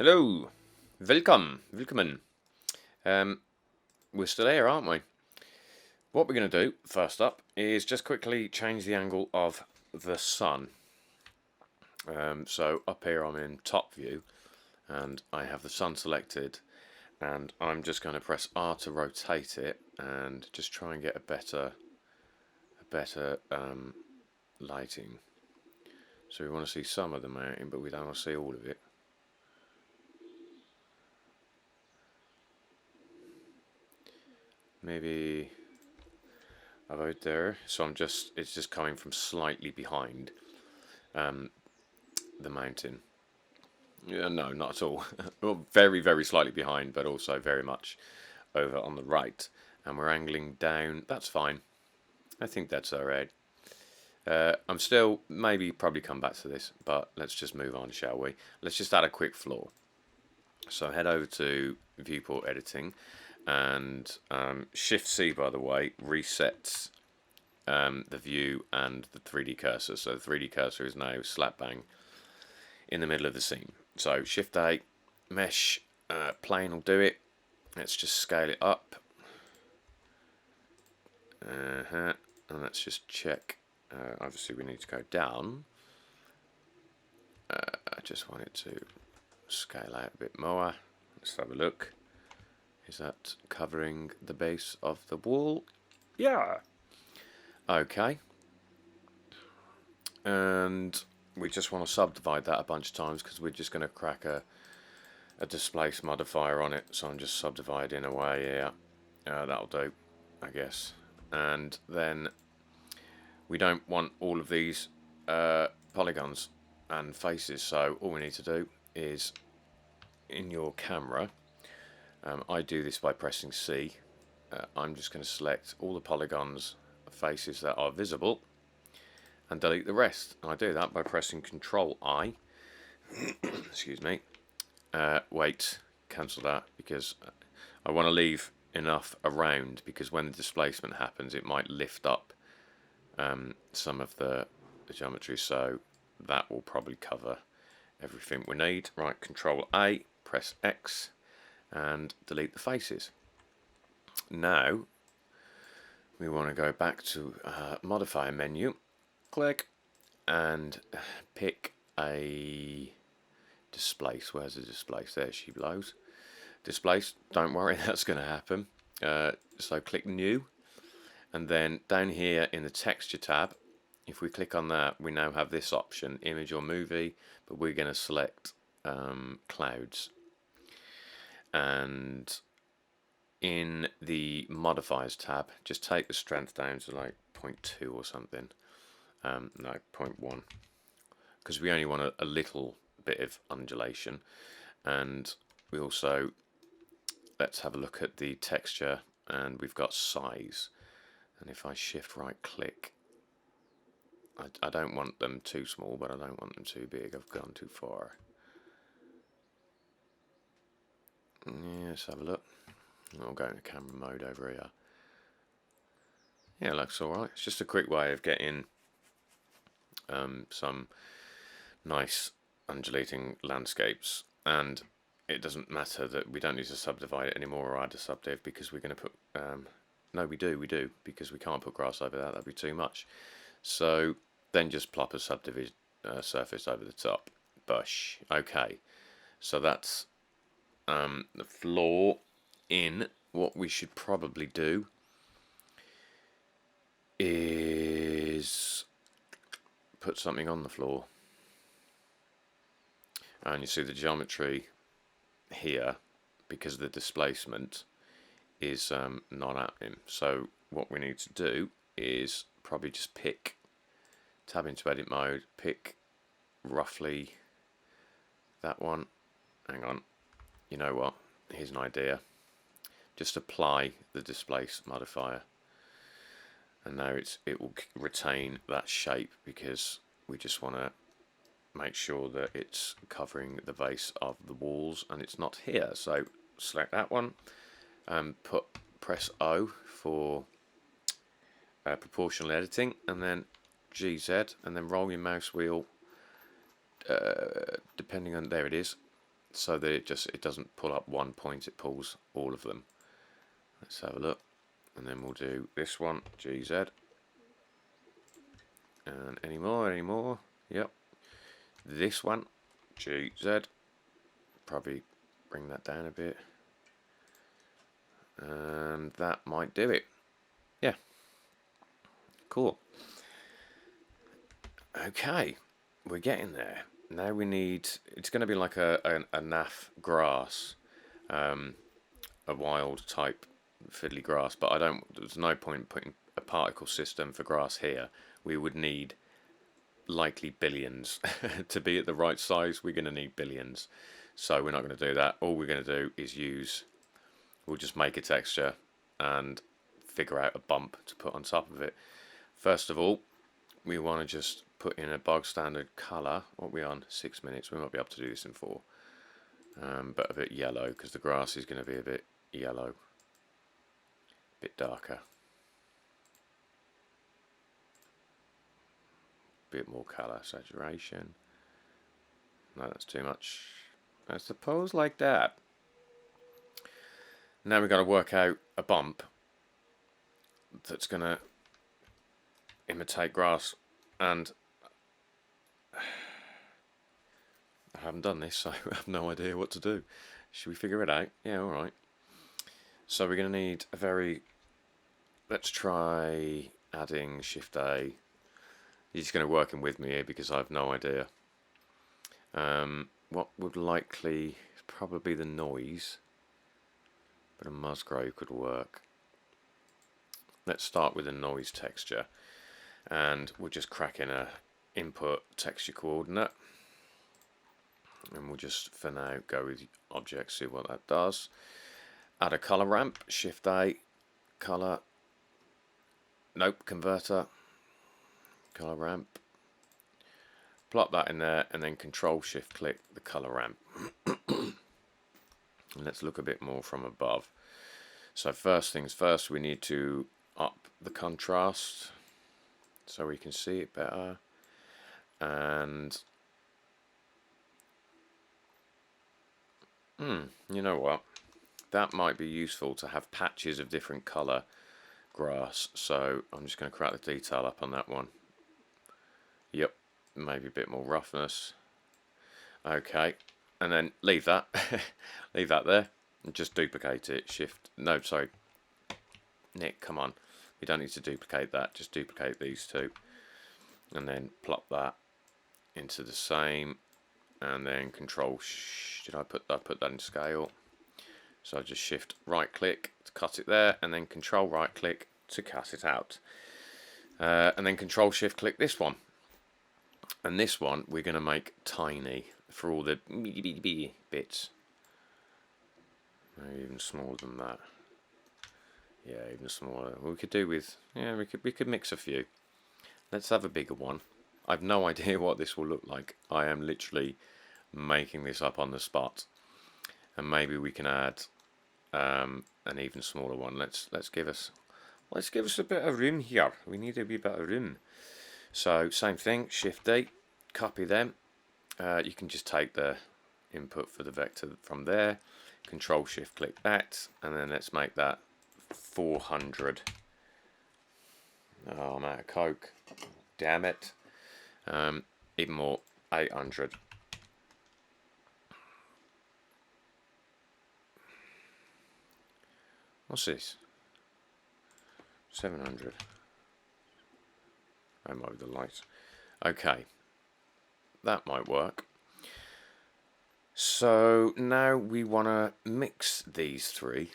Hello, welcome. We're still here, aren't we? What we're going to do, first up, is just quickly change the angle of the sun. So up here I'm in top view, and I have the sun selected, and I'm just going to press R to rotate it, and just try and get a better lighting. So we want to see some of the mountain, but we don't want to see all of it. Maybe about there. So it's just coming from slightly behind the mountain. Yeah, no, not at all. Well, very, very slightly behind, but also very much over on the right. And we're angling down. That's fine. I think that's alright. I'm still, probably come back to this, but let's just move on, shall we? Let's just add a quick floor. So head over to viewport editing, and Shift C, by the way, resets the view and the 3D cursor. So the 3D cursor is now slap bang in the middle of the scene. So Shift A, mesh plane will do it. Let's just scale it up. And let's just check. Obviously we need to go down. I just want it to scale out a bit more. Let's have a look. Is that covering the base of the wall? Yeah. Okay. And we just want to subdivide that a bunch of times because we're just going to crack a displace modifier on it. So I'm just subdividing away here. That'll do, I guess. And then we don't want all of these polygons and faces. So all we need to do is in your camera, I do this by pressing C. I'm just going to select all the polygons, faces that are visible, and delete the rest. And I do that by pressing Control I. Excuse me. Wait, cancel that, because I want to leave enough around, because when the displacement happens it might lift up some of the geometry, so that will probably cover everything we need. Right, Control A, press X, and delete the faces. Now we want to go back to modifier menu, click, and pick a displace. Where's the displace? There she blows. Displace, don't worry, that's going to happen. So click new, and then down here in the texture tab, if we click on that, we now have this option, image or movie, but we're going to select clouds. And in the modifiers tab, just take the strength down to like 0.2 or something. No, 0.1, because we only want a little bit of undulation. And we also, let's have a look at the texture, and we've got size. And if I shift right click, I don't want them too small, but I don't want them too big. I've gone too far. Yeah, let's have a look. I'll go into camera mode over here. Yeah, it looks alright. It's just a quick way of getting some nice undulating landscapes, and it doesn't matter that we don't need to subdivide it anymore or add a subdiv, because we're going to put no, we do, because we can't put grass over that, that'd be too much. So then just plop a subdivision surface over the top. Bush. Okay, so that's the floor in. What we should probably do is put something on the floor, and you see the geometry here, because the displacement is not happening. So what we need to do is probably just tab into edit mode, pick roughly that one. Hang on, you know what, here's an idea. Just apply the displace modifier, and now it will retain that shape, because we just want to make sure that it's covering the base of the walls, and it's not here. So select that one, press O for proportional editing, and then GZ, and then roll your mouse wheel depending on, there it is, so that it doesn't pull up one point, it pulls all of them. Let's have a look, and then we'll do this one, GZ, and any more, yep. This one, GZ, probably bring that down a bit, and that might do it. Yeah, cool. Okay, we're getting there. Now we need, it's going to be like a naff grass, a wild type fiddly grass, but there's no point putting a particle system for grass here. We would need likely billions. To be at the right size, we're going to need billions. So we're not going to do that. All we're going to do is we'll just make a texture and figure out a bump to put on top of it. First of all, we want to just put in a bog standard colour. What are we on? 6 minutes. We might be able to do this in 4. But a bit yellow, because the grass is going to be a bit yellow. A bit darker. Bit more colour saturation. No, that's too much. I suppose like that. Now we've got to work out a bump that's going to imitate grass, and I haven't done this, so I have no idea what to do. Should we figure it out? Yeah, alright. So we're going to need a very... Let's try adding Shift A. He's going to work in with me here because I have no idea. What would likely... Probably the noise. But a Musgrave could work. Let's start with a noise texture. And we'll just crack in a input texture coordinate. And we'll just, for now, go with object, see what that does. Add a color ramp, Shift A, color, nope, converter, color ramp. Plot that in there, and then Control Shift click the color ramp. And let's look a bit more from above. So first things first, we need to up the contrast so we can see it better. And you know what? That might be useful to have patches of different colour grass. So I'm just going to crack the detail up on that one. Yep, maybe a bit more roughness. Okay, and then leave that. Leave that there and just duplicate it. Nick, come on. We don't need to duplicate that. Just duplicate these two. And then plop that into the same. And then Control. Did I put that in scale? So I just Shift right click to cut it there, and then Control right click to cut it out. And then Control Shift click this one. And this one we're going to make tiny for all the bits. Maybe even smaller than that. Yeah, even smaller. We could do with, yeah, we could mix a few. Let's have a bigger one. I've no idea what this will look like. I am literally making this up on the spot. And maybe we can add an even smaller one. Let's give us a bit of room here. We need a wee bit of room. So same thing, Shift D, copy them. You can just take the input for the vector from there. Control Shift click that, and then let's make that 400. Oh, I'm out of coke. Damn it. Even more, 800. What's this? 700. That might be the light. Okay. That might work. So now we want to mix these three.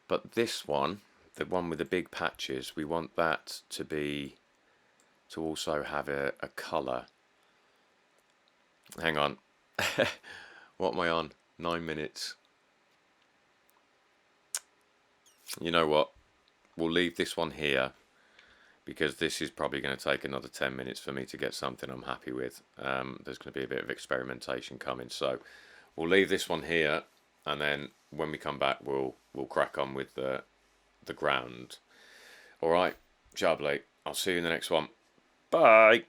But this one, the one with the big patches, we want that to also have a colour. Hang on. What am I on? 9 minutes. You know what? We'll leave this one here, because this is probably going to take another 10 minutes for me to get something I'm happy with. There's going to be a bit of experimentation coming, so we'll leave this one here, and then when we come back we'll crack on with the ground. Alright, Jably, I'll see you in the next one. Bye!